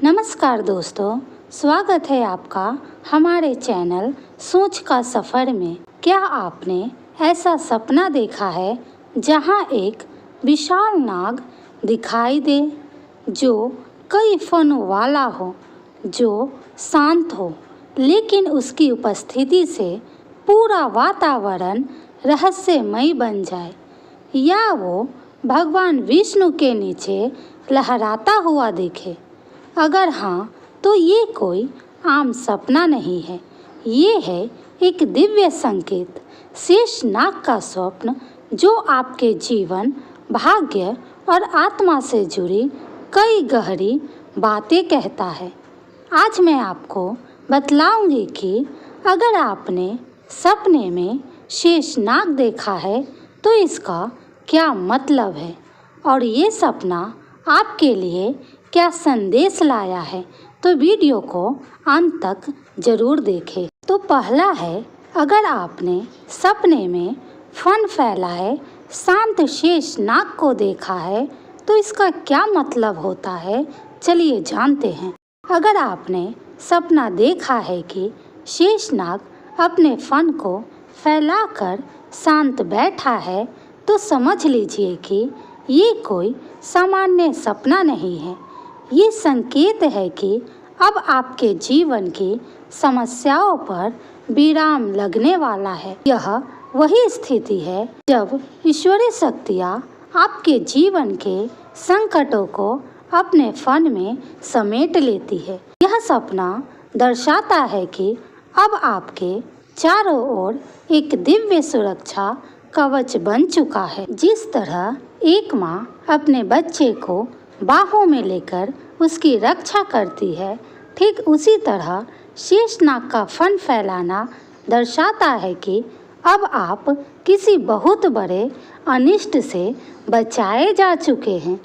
नमस्कार दोस्तों, स्वागत है आपका हमारे चैनल सोच का सफ़र में। क्या आपने ऐसा सपना देखा है जहां एक विशाल नाग दिखाई दे जो कई फनों वाला हो, जो शांत हो, लेकिन उसकी उपस्थिति से पूरा वातावरण रहस्यमय बन जाए, या वो भगवान विष्णु के नीचे लहराता हुआ दिखे? अगर हाँ, तो ये कोई आम सपना नहीं है, ये है एक दिव्य संकेत, शेषनाग का स्वप्न जो आपके जीवन, भाग्य और आत्मा से जुड़ी कई गहरी बातें कहता है। आज मैं आपको बतलाऊंगी कि अगर आपने सपने में शेषनाग देखा है तो इसका क्या मतलब है और ये सपना आपके लिए क्या संदेश लाया है। तो वीडियो को अंत तक जरूर देखें। तो पहला है, अगर आपने सपने में फन फैलाए शांत शेषनाग को देखा है तो इसका क्या मतलब होता है, चलिए जानते हैं। अगर आपने सपना देखा है कि शेषनाग अपने फन को फैलाकर शांत बैठा है तो समझ लीजिए कि ये कोई सामान्य सपना नहीं है। ये संकेत है कि अब आपके जीवन की समस्याओं पर विराम लगने वाला है। यह वही स्थिति है जब ईश्वरीय शक्तियाँ आपके जीवन के संकटों को अपने फन में समेट लेती है। यह सपना दर्शाता है कि अब आपके चारों ओर एक दिव्य सुरक्षा कवच बन चुका है। जिस तरह एक माँ अपने बच्चे को बाहों में लेकर उसकी रक्षा करती है, ठीक उसी तरह शेषनाग का फन फैलाना दर्शाता है कि अब आप किसी बहुत बड़े अनिष्ट से बचाए जा चुके हैं।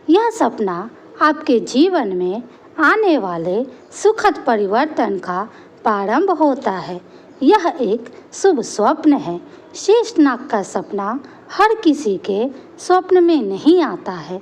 यह सपना आपके जीवन में आने वाले सुखद परिवर्तन का प्रारंभ होता है। यह एक शुभ स्वप्न है। शेषनाग का सपना हर किसी के स्वप्न में नहीं आता है।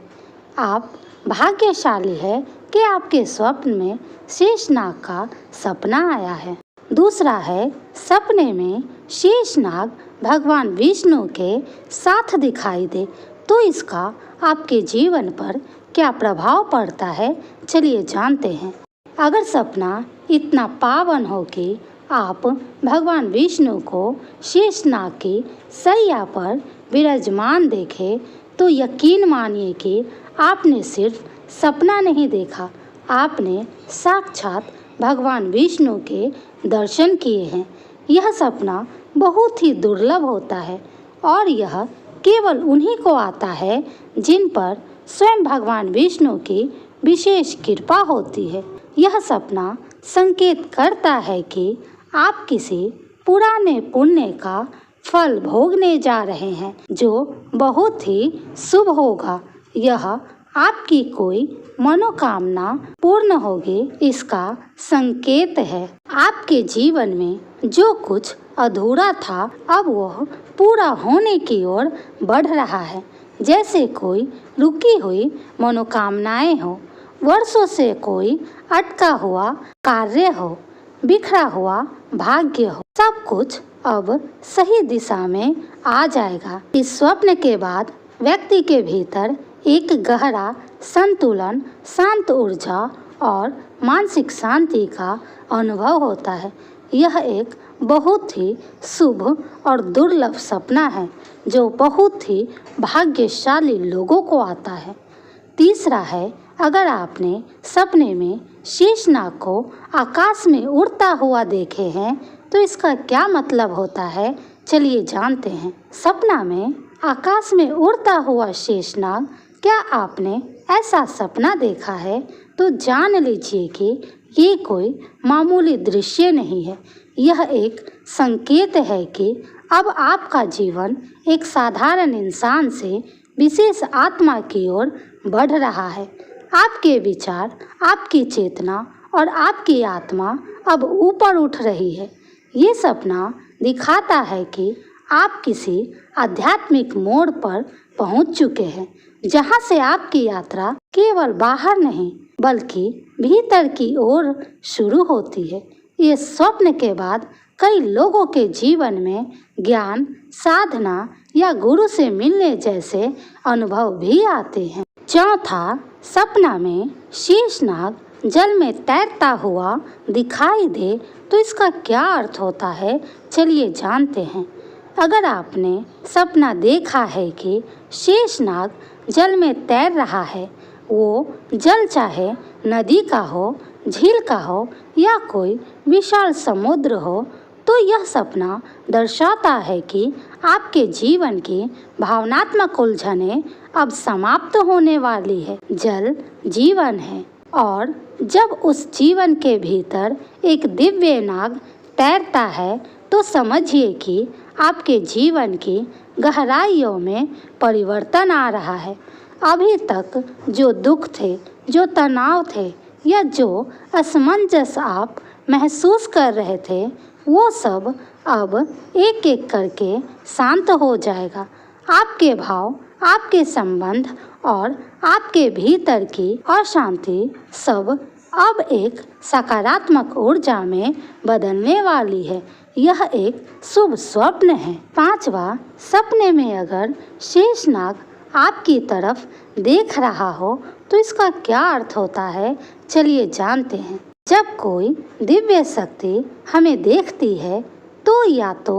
आप भाग्यशाली है कि आपके स्वप्न में शेषनाग का सपना आया है। दूसरा है, सपने में शेषनाग भगवान विष्णु के साथ दिखाई दे तो इसका आपके जीवन पर क्या प्रभाव पड़ता है, चलिए जानते हैं। अगर सपना इतना पावन हो कि आप भगवान विष्णु को शेषनाग की सैया पर विराजमान देखें तो यकीन मानिए कि आपने सिर्फ सपना नहीं देखा, आपने साक्षात भगवान विष्णु के दर्शन किए हैं। यह सपना बहुत ही दुर्लभ होता है और यह केवल उन्हीं को आता है जिन पर स्वयं भगवान विष्णु की विशेष कृपा होती है। यह सपना संकेत करता है कि आप किसी पुराने पुण्य का फल भोगने जा रहे हैं जो बहुत ही शुभ होगा। यह आपकी कोई मनोकामना पूर्ण होगी, इसका संकेत है। आपके जीवन में जो कुछ अधूरा था अब वह पूरा होने की ओर बढ़ रहा है। जैसे कोई रुकी हुई मनोकामनाएं हो, वर्षों से कोई अटका हुआ कार्य हो, बिखरा हुआ भाग्य हो, सब कुछ अब सही दिशा में आ जाएगा। इस स्वप्न के बाद व्यक्ति के भीतर एक गहरा संतुलन, शांत ऊर्जा और मानसिक शांति का अनुभव होता है। यह एक बहुत ही शुभ और दुर्लभ सपना है जो बहुत ही भाग्यशाली लोगों को आता है। तीसरा है, अगर आपने सपने में शेषनाग को आकाश में उड़ता हुआ देखे हैं तो इसका क्या मतलब होता है, चलिए जानते हैं। सपना में आकाश में उड़ता हुआ शेषनाग, क्या आपने ऐसा सपना देखा है तो जान लीजिए कि ये कोई मामूली दृश्य नहीं है। यह एक संकेत है कि अब आपका जीवन एक साधारण इंसान से विशेष आत्मा की ओर बढ़ रहा है। आपके विचार, आपकी चेतना और आपकी आत्मा अब ऊपर उठ रही है। ये सपना दिखाता है कि आप किसी आध्यात्मिक मोड़ पर पहुंच चुके हैं जहां से आपकी यात्रा केवल बाहर नहीं बल्कि भीतर की ओर शुरू होती है। ये स्वप्न के बाद कई लोगों के जीवन में ज्ञान, साधना या गुरु से मिलने जैसे अनुभव भी आते हैं। चौथा, सपना में शेषनाग जल में तैरता हुआ दिखाई दे तो इसका क्या अर्थ होता है, चलिए जानते हैं। अगर आपने सपना देखा है कि शेषनाग जल में तैर रहा है, वो जल चाहे नदी का हो, झील का हो या कोई विशाल समुद्र हो, तो यह सपना दर्शाता है कि आपके जीवन की भावनात्मक उलझनें अब समाप्त होने वाली है। जल जीवन है और जब उस जीवन के भीतर एक दिव्य नाग तैरता है तो समझिए कि आपके जीवन की गहराइयों में परिवर्तन आ रहा है। अभी तक जो दुख थे, जो तनाव थे या जो असमंजस आप महसूस कर रहे थे, वो सब अब एक एक करके शांत हो जाएगा। आपके भाव, आपके संबंध और आपके भीतर की अशांति सब अब एक सकारात्मक ऊर्जा में बदलने वाली है। यह एक शुभ स्वप्न है। पांचवा, सपने में अगर शेषनाग आपकी तरफ देख रहा हो तो इसका क्या अर्थ होता है, चलिए जानते हैं। जब कोई दिव्य शक्ति हमें देखती है तो या तो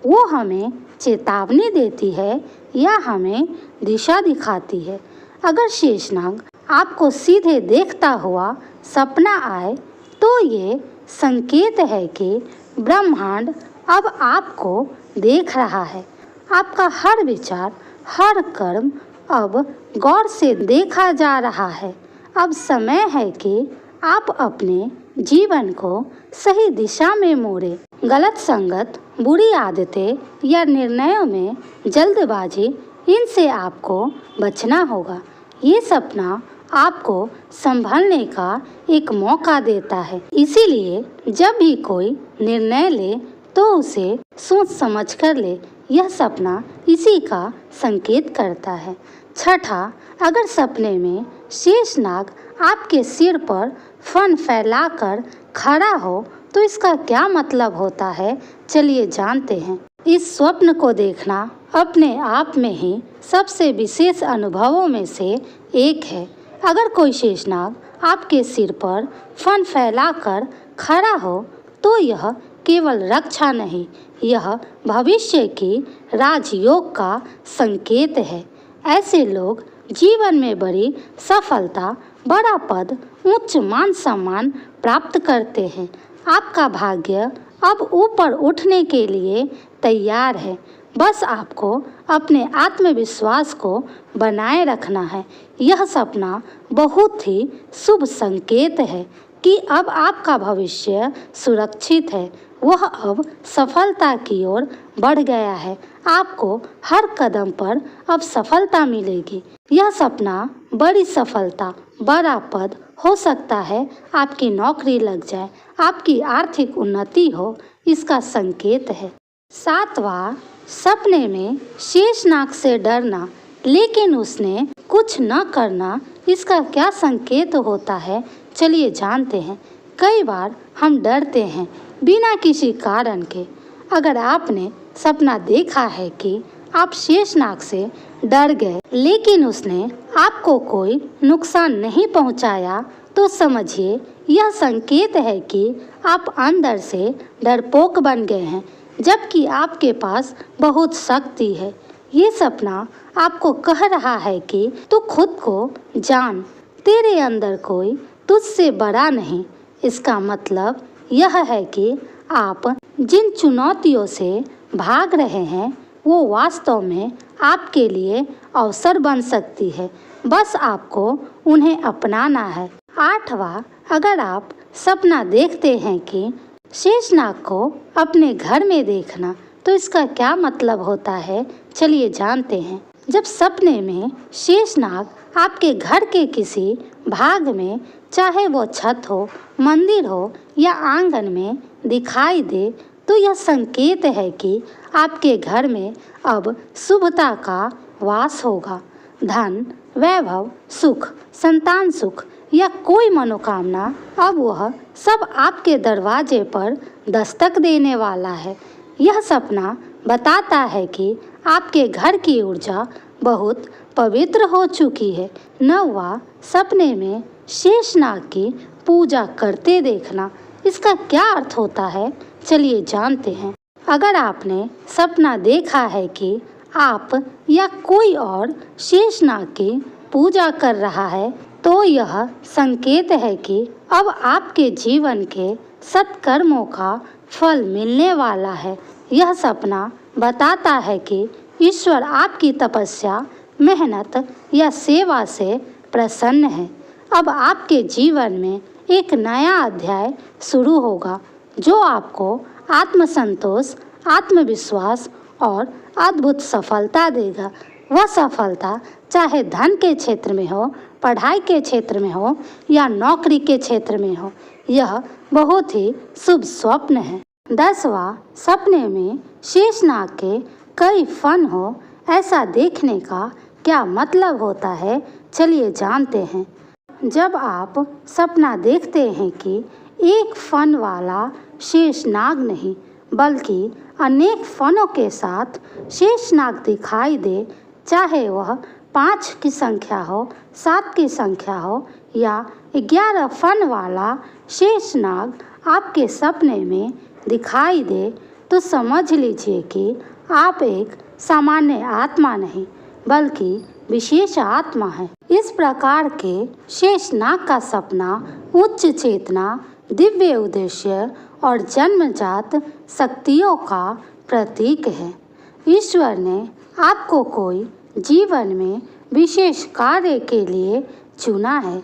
वो हमें चेतावनी देती है या हमें दिशा दिखाती है। अगर शेषनाग आपको सीधे देखता हुआ सपना आए तो ये संकेत है कि ब्रह्मांड अब आपको देख रहा है। आपका हर विचार, हर कर्म अब गौर से देखा जा रहा है। अब समय है कि आप अपने जीवन को सही दिशा में मोड़ें। गलत संगत, बुरी आदतें या निर्णयों में जल्दबाजी, इनसे आपको बचना होगा। ये सपना आपको संभलने का एक मौका देता है। इसीलिए जब भी कोई निर्णय ले तो उसे सोच समझ कर ले। यह सपना इसी का संकेत करता है। छठा, अगर सपने में शेषनाग आपके सिर पर फन फैलाकर खड़ा हो तो इसका क्या मतलब होता है, चलिए जानते हैं। इस स्वप्न को देखना अपने आप में ही सबसे विशेष अनुभवों में से एक है। अगर कोई शेषनाग आपके सिर पर फन फैलाकर खड़ा हो तो यह केवल रक्षा नहीं, यह भविष्य की राजयोग का संकेत है। ऐसे लोग जीवन में बड़ी सफलता, बड़ा पद, उच्च मान सम्मान प्राप्त करते हैं। आपका भाग्य अब ऊपर उठने के लिए तैयार है। बस आपको अपने आत्मविश्वास को बनाए रखना है। यह सपना बहुत ही शुभ संकेत है कि अब आपका भविष्य सुरक्षित है। वह अब सफलता की ओर बढ़ गया है। आपको हर कदम पर अब सफलता मिलेगी। यह सपना बड़ी सफलता, बड़ा पद हो सकता है, आपकी नौकरी लग जाए, आपकी आर्थिक उन्नति हो, इसका संकेत है। सातवां, सपने में शेषनाग से डरना लेकिन उसने कुछ न करना, इसका क्या संकेत होता है, चलिए जानते हैं। कई बार हम डरते हैं बिना किसी कारण के। अगर आपने सपना देखा है कि आप शेषनाग से डर गए लेकिन उसने आपको कोई नुकसान नहीं पहुंचाया, तो समझिए यह संकेत है कि आप अंदर से डरपोक बन गए हैं, जबकि आपके पास बहुत शक्ति है। ये सपना आपको कह रहा है कि तू खुद को जान, तेरे अंदर कोई तुझसे बड़ा नहीं। इसका मतलब यह है कि आप जिन चुनौतियों से भाग रहे हैं वो वास्तव में आपके लिए अवसर बन सकती है। बस आपको उन्हें अपनाना है। आठवां, अगर आप सपना देखते हैं कि शेषनाग को अपने घर में देखना, तो इसका क्या मतलब होता है, चलिए जानते हैं। जब सपने में शेषनाग आपके घर के किसी भाग में, चाहे वो छत हो, मंदिर हो या आंगन में दिखाई दे, तो यह संकेत है कि आपके घर में अब शुभता का वास होगा। धन, वैभव, सुख, संतान सुख या कोई मनोकामना, अब वह सब आपके दरवाजे पर दस्तक देने वाला है। यह सपना बताता है कि आपके घर की ऊर्जा बहुत पवित्र हो चुकी है। 9वां, सपने में शेषनाग की पूजा करते देखना। इसका क्या अर्थ होता है, चलिए जानते हैं। अगर आपने सपना देखा है कि आप या कोई और शेषनाग की पूजा कर रहा है, तो यह संकेत है कि अब आपके जीवन के सत्कर्मों का फल मिलने वाला है। यह सपना बताता है कि ईश्वर आपकी तपस्या, मेहनत या सेवा से प्रसन्न है। अब आपके जीवन में एक नया अध्याय शुरू होगा जो आपको आत्मसंतोष, आत्मविश्वास और अद्भुत सफलता देगा। वह सफलता चाहे धन के क्षेत्र में हो, पढ़ाई के क्षेत्र में हो या नौकरी के क्षेत्र में हो, यह बहुत ही शुभ स्वप्न है। 10वां, सपने में शेषनाग के कई फन हो, ऐसा देखने का क्या मतलब होता है, चलिए जानते हैं। जब आप सपना देखते हैं कि एक फन वाला शेषनाग नहीं बल्कि अनेक फनों के साथ शेषनाग दिखाई दे, चाहे वह 5 की संख्या हो, 7 की संख्या हो या 11 फन वाला शेषनाग आपके सपने में दिखाई दे, तो समझ लीजिए कि आप एक सामान्य आत्मा नहीं बल्कि विशेष आत्मा है। इस प्रकार के शेषनाग का सपना उच्च चेतना, दिव्य उद्देश्य और जन्मजात शक्तियों का प्रतीक है। ईश्वर ने आपको कोई जीवन में विशेष कार्य के लिए चुना है।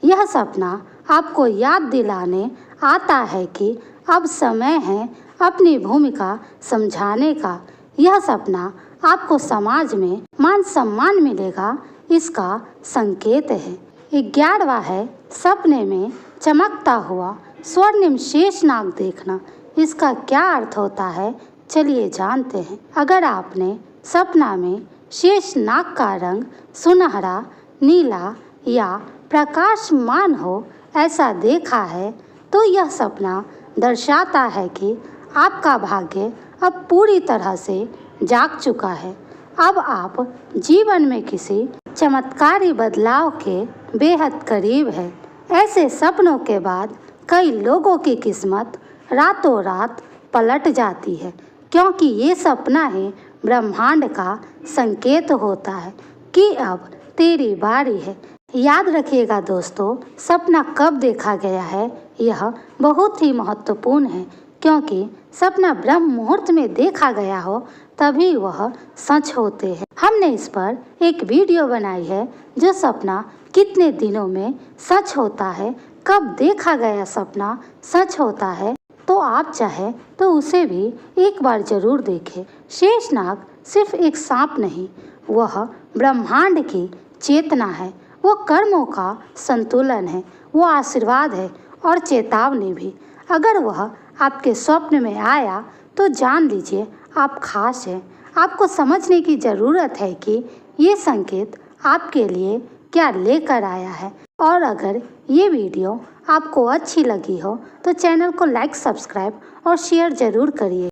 यह सपना आपको याद दिलाने आता है कि अब समय है अपनी भूमिका समझाने का। यह सपना आपको समाज में मान सम्मान मिलेगा, इसका संकेत है। 11वां है, सपने में चमकता हुआ स्वर्णिम शेषनाग देखना। इसका क्या अर्थ होता है, चलिए जानते हैं। अगर आपने सपना में शेषनाग का रंग सुनहरा, नीला या प्रकाशमान हो ऐसा देखा है, तो यह सपना दर्शाता है कि आपका भाग्य अब पूरी तरह से जाग चुका है। अब आप जीवन में किसी चमत्कारी बदलाव के बेहद करीब है। ऐसे सपनों के बाद कई लोगों की किस्मत रातों रात पलट जाती है, क्योंकि ये सपना ही ब्रह्मांड का संकेत होता है कि अब तेरी बारी है। याद रखिएगा दोस्तों, सपना कब देखा गया है यह बहुत ही महत्वपूर्ण है, क्योंकि सपना ब्रह्म मुहूर्त में देखा गया हो तभी वह सच होते हैं। हमने इस पर एक वीडियो बनाई है जो सपना कितने दिनों में सच होता है, कब देखा गया सपना सच होता है, तो आप चाहे तो उसे भी एक बार जरूर देखें। शेषनाग सिर्फ एक सांप नहीं, वह ब्रह्मांड की चेतना है, वो कर्मों का संतुलन है, वो आशीर्वाद है और चेतावनी भी। अगर वह आपके स्वप्न में आया तो जान लीजिए आप खास हैं। आपको समझने की ज़रूरत है कि ये संकेत आपके लिए क्या लेकर आया है। और अगर ये वीडियो आपको अच्छी लगी हो तो चैनल को लाइक, सब्सक्राइब और शेयर ज़रूर करिए।